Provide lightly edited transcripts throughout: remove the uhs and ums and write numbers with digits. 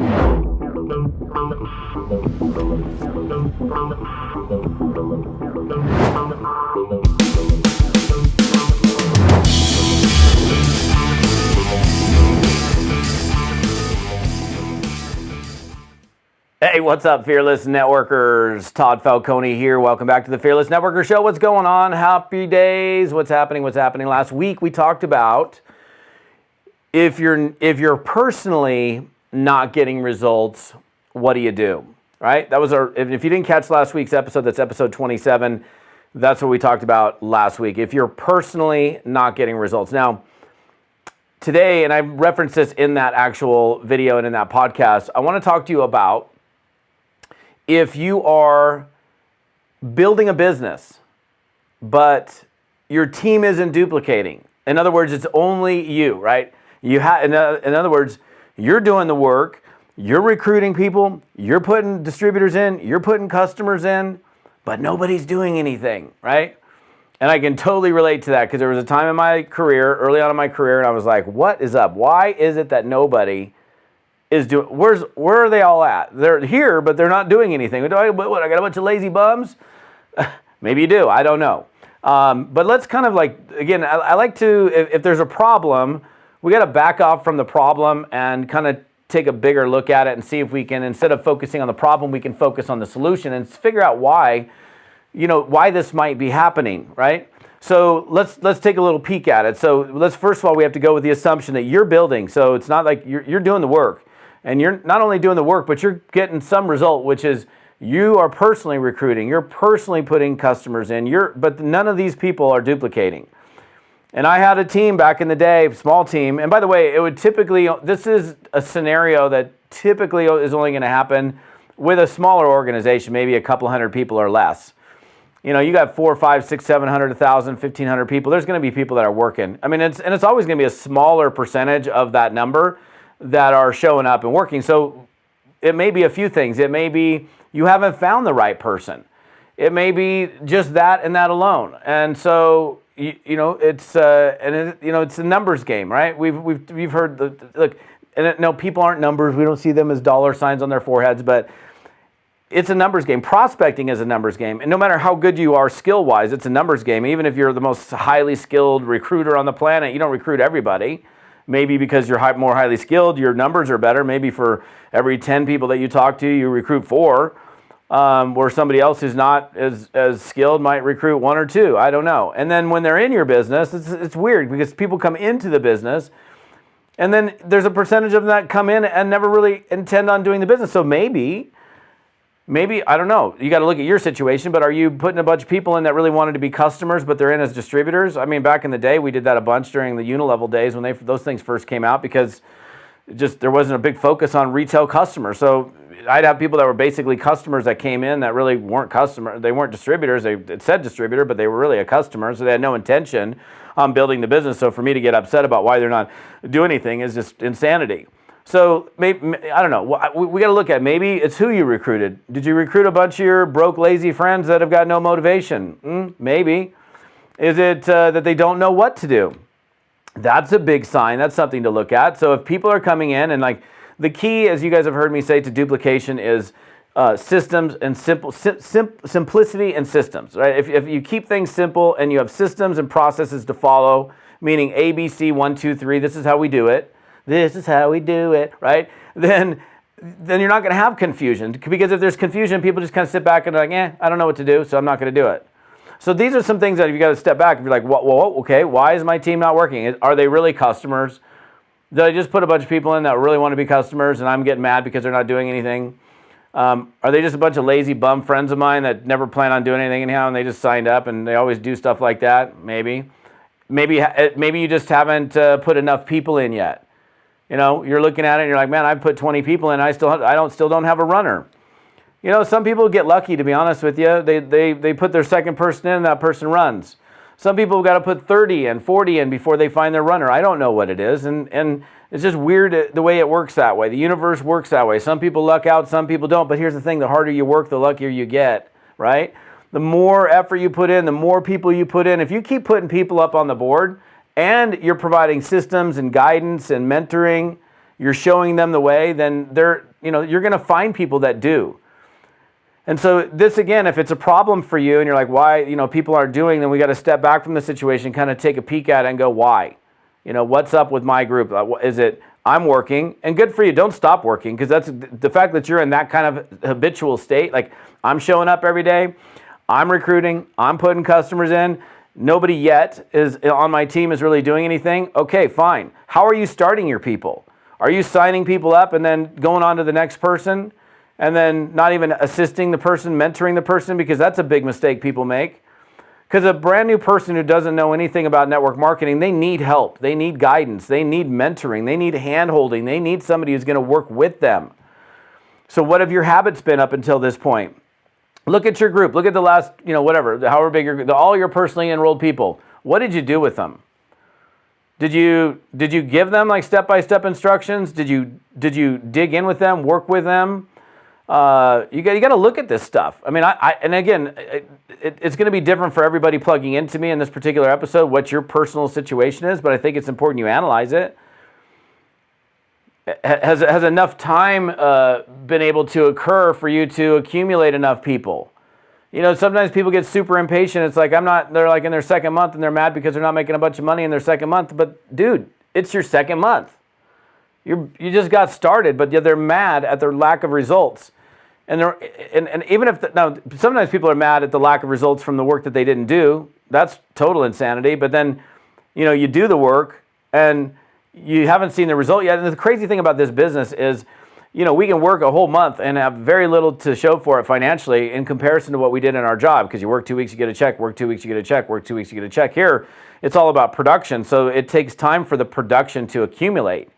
Hey, what's up, Fearless Networkers? Todd Falcone here. Welcome back to the Fearless Networker Show. What's going on? Happy days. What's happening? Last week we talked about if you're personally not getting results, what do you do? Right? That was if you didn't catch last week's episode, that's episode 27. That's what we talked about last week. If you're personally not getting results. Now, today, and I referenced this in that actual video and in that podcast, I want to talk to you about if you are building a business, but your team isn't duplicating. In other words, it's only you, right? In other words, you're doing the work, you're recruiting people, you're putting distributors in, you're putting customers in, but nobody's doing anything, right? And I can totally relate to that because there was a time in my career, early on in my career, and I was like, what is up? Why is it that nobody is doing, where are they all at? They're here, but they're not doing anything. What, I got a bunch of lazy bums? Maybe you do, I don't know. But let's kind of like, again, I like to, if there's a problem, we got to back off from the problem and kind of take a bigger look at it and see if we can, instead of focusing on the problem, we can focus on the solution and figure out why this might be happening, right? So let's take a little peek at it. So first of all, we have to go with the assumption that you're building. So it's not like you're doing the work. And you're not only doing the work, but you're getting some result, which is you are personally recruiting. You're personally putting customers in. But none of these people are duplicating. And I had a team back in the day, small team. And by the way, this is a scenario that typically is only going to happen with a smaller organization, maybe a couple hundred people or less. You know, you got 4, 5, 6, 700, 1,000, 1,500 people. There's going to be people that are working. I mean, it's always going to be a smaller percentage of that number that are showing up and working. So it may be a few things. It may be you haven't found the right person. It may be just that and that alone. And so it's a numbers game, right? We've heard people aren't numbers. We don't see them as dollar signs on their foreheads, but it's a numbers game. Prospecting is a numbers game. And no matter how good you are skill-wise, it's a numbers game. Even if you're the most highly skilled recruiter on the planet, you don't recruit everybody. Maybe because you're more highly skilled, your numbers are better. Maybe for every 10 people that you talk to, you recruit 4. Where somebody else who's not as skilled might recruit 1 or 2. I don't know. And then when they're in your business, it's weird because people come into the business and then there's a percentage of them that come in and never really intend on doing the business. So maybe, I don't know. You got to look at your situation, but are you putting a bunch of people in that really wanted to be customers, but they're in as distributors? I mean, back in the day, we did that a bunch during the unilevel days when those things first came out because there wasn't a big focus on retail customers. So I'd have people that were basically customers that came in that really weren't customers. They weren't distributors. It said distributor, but they were really a customer. So they had no intention on building the business. So for me to get upset about why they're not doing anything is just insanity. So maybe, I don't know. We got to look at maybe it's who you recruited. Did you recruit a bunch of your broke, lazy friends that have got no motivation? Maybe. Is it that they don't know what to do? That's a big sign. That's something to look at. So if people are coming in and like the key, as you guys have heard me say, to duplication is systems and simplicity and systems. Right? If you keep things simple and you have systems and processes to follow, meaning A, B, C, 1, 2, 3. This is how we do it. This is how we do it, right? Then you're not going to have confusion because if there's confusion, people just kind of sit back and are like, I don't know what to do, so I'm not going to do it. So these are some things that you got to step back and be like, well, okay, why is my team not working? Are they really customers? Did I just put a bunch of people in that really want to be customers and I'm getting mad because they're not doing anything? Are they just a bunch of lazy bum friends of mine that never plan on doing anything anyhow and they just signed up and they always do stuff like that? Maybe you just haven't put enough people in yet. You know, you're looking at it and you're like, man, I've put 20 people in. I still don't have a runner. You know, some people get lucky, to be honest with you. They put their second person in and that person runs. Some people have got to put 30 and 40 in before they find their runner. I don't know what it is. And it's just weird the way it works that way. The universe works that way. Some people luck out, some people don't. But here's the thing, the harder you work, the luckier you get, right? The more effort you put in, the more people you put in. If you keep putting people up on the board, and you're providing systems and guidance and mentoring, you're showing them the way, then you're going to find people that do. And so this, again, if it's a problem for you and you're like, why, people aren't doing, then we got to step back from the situation, kind of take a peek at it and go, why? What's up with my group? Is it I'm working? And good for you. Don't stop working, because that's the fact that you're in that kind of habitual state. Like, I'm showing up every day. I'm recruiting. I'm putting customers in. Nobody yet is on my team is really doing anything. Okay, fine. How are you starting your people? Are you signing people up and then going on to the next person and then not even assisting the person, mentoring the person? Because that's a big mistake people make. Because a brand new person who doesn't know anything about network marketing, they need help. They need guidance. They need mentoring. They need hand-holding. They need somebody who's going to work with them. So what have your habits been up until this point? Look at your group. Look at the last, however big all your personally enrolled people. What did you do with them? Did you give them like step-by-step instructions? Did you dig in with them, work with them? You got to look at this stuff. I mean, and again, it's going to be different for everybody plugging into me in this particular episode, what your personal situation is, but I think it's important you analyze it. Has enough time been able to occur for you to accumulate enough people? Sometimes people get super impatient. It's like, they're like in their second month and they're mad because they're not making a bunch of money in their second month. But dude, it's your second month. You just got started, but they're mad at their lack of results. And even if, now, sometimes people are mad at the lack of results from the work that they didn't do. That's total insanity. But then, you do the work and you haven't seen the result yet. And the crazy thing about this business is, we can work a whole month and have very little to show for it financially in comparison to what we did in our job. Because you work 2 weeks, you get a check, work 2 weeks, you get a check, work 2 weeks, you get a check. Here, it's all about production. So it takes time for the production to accumulate.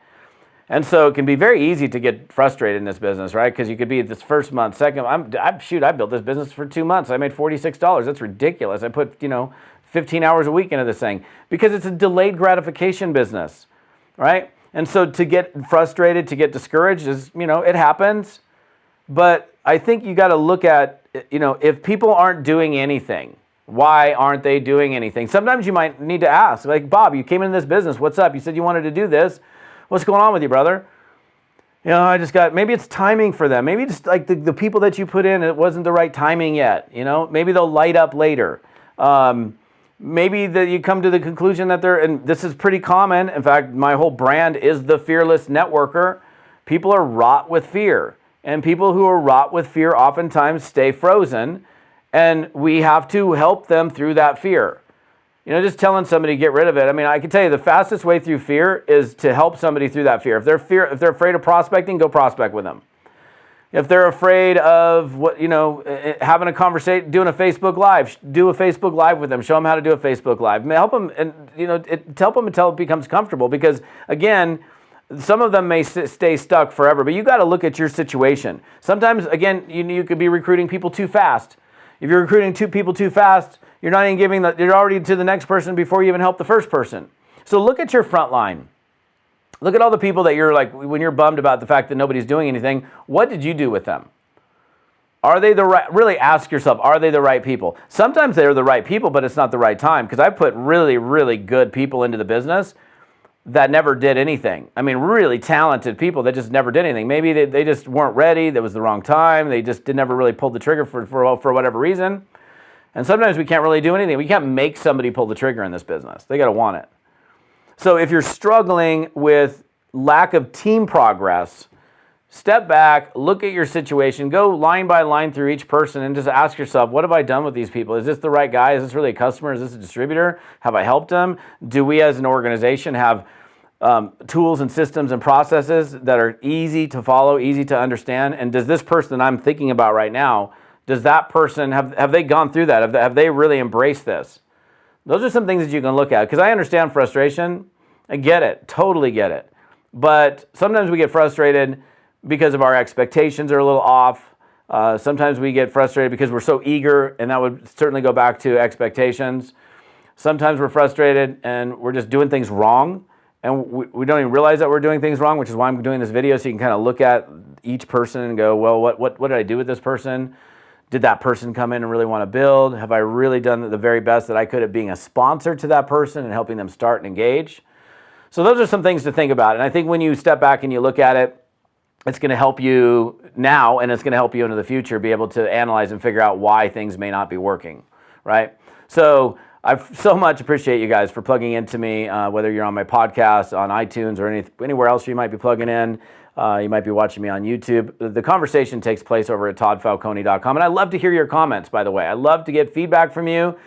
And so it can be very easy to get frustrated in this business, right? Because you could be this first month, second, I built this business for 2 months. I made $46. That's ridiculous. I put, 15 hours a week into this thing because it's a delayed gratification business, right? And so to get frustrated, to get discouraged is, it happens. But I think you got to look at, if people aren't doing anything, why aren't they doing anything? Sometimes you might need to ask, like, Bob, you came into this business. What's up? You said you wanted to do this. What's going on with you, brother? Maybe it's timing for them. Maybe just like the people that you put in, it wasn't the right timing yet. Maybe they'll light up later. Maybe that you come to the conclusion that and this is pretty common. In fact, my whole brand is the Fearless Networker. People are wrought with fear. And people who are wrought with fear oftentimes stay frozen. And we have to help them through that fear. Just telling somebody to get rid of it. I mean, I can tell you the fastest way through fear is to help somebody through that fear. If they're afraid of prospecting, go prospect with them. If they're afraid of having a conversation, doing a Facebook Live, do a Facebook Live with them. Show them how to do a Facebook Live. Help them, and help them until it becomes comfortable. Because again, some of them may stay stuck forever. But you got to look at your situation. Sometimes, again, you could be recruiting people too fast. If you're recruiting people too fast, you're not even you're already to the next person before you even help the first person. So look at your front line. Look at all the people that you're like, when you're bummed about the fact that nobody's doing anything, what did you do with them? Are they the right, really ask yourself, are they the right people? Sometimes they're the right people, but it's not the right time. Because I put really, really good people into the business that never did anything. I mean, really talented people that just never did anything. Maybe they just weren't ready. That was the wrong time. They just never really pulled the trigger for whatever reason. And sometimes we can't really do anything. We can't make somebody pull the trigger in this business. They got to want it. So if you're struggling with lack of team progress, step back, look at your situation, go line by line through each person and just ask yourself, what have I done with these people? Is this the right guy? Is this really a customer? Is this a distributor? Have I helped them? Do we as an organization have tools and systems and processes that are easy to follow, easy to understand? And does this person that I'm thinking about right now, does that person, have they gone through that? Have they really embraced this? Those are some things that you can look at. Because I understand frustration. I get it. Totally get it. But sometimes we get frustrated because of our expectations are a little off. Sometimes we get frustrated because we're so eager, and that would certainly go back to expectations. Sometimes we're frustrated and we're just doing things wrong, and we don't even realize that we're doing things wrong, which is why I'm doing this video, so you can kind of look at each person and go, well, what did I do with this person? Did that person come in and really want to build? Have I really done the very best that I could at being a sponsor to that person and helping them start and engage? So those are some things to think about. And I think when you step back and you look at it, it's going to help you now, and it's going to help you into the future be able to analyze and figure out why things may not be working, right? So I so much appreciate you guys for plugging into me, whether you're on my podcast, on iTunes, or anywhere else you might be plugging in. You might be watching me on YouTube. The conversation takes place over at toddfalcone.com, and I love to hear your comments, by the way. I love to get feedback from you.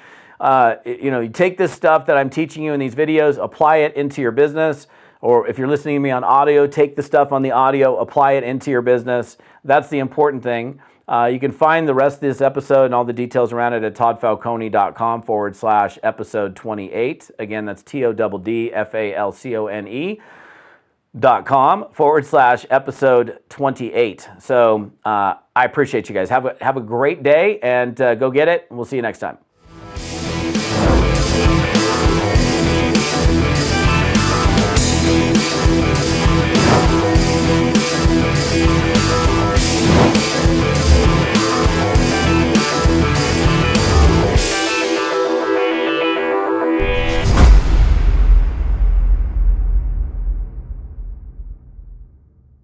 You take this stuff that I'm teaching you in these videos, apply it into your business, or if you're listening to me on audio, take the stuff on the audio, apply it into your business. That's the important thing. You can find the rest of this episode and all the details around it at toddfalcone.com/episode 28. Again, that's TODDFALCONE.com/episode 28. So I appreciate you guys. Have a great day, and go get it. We'll see you next time.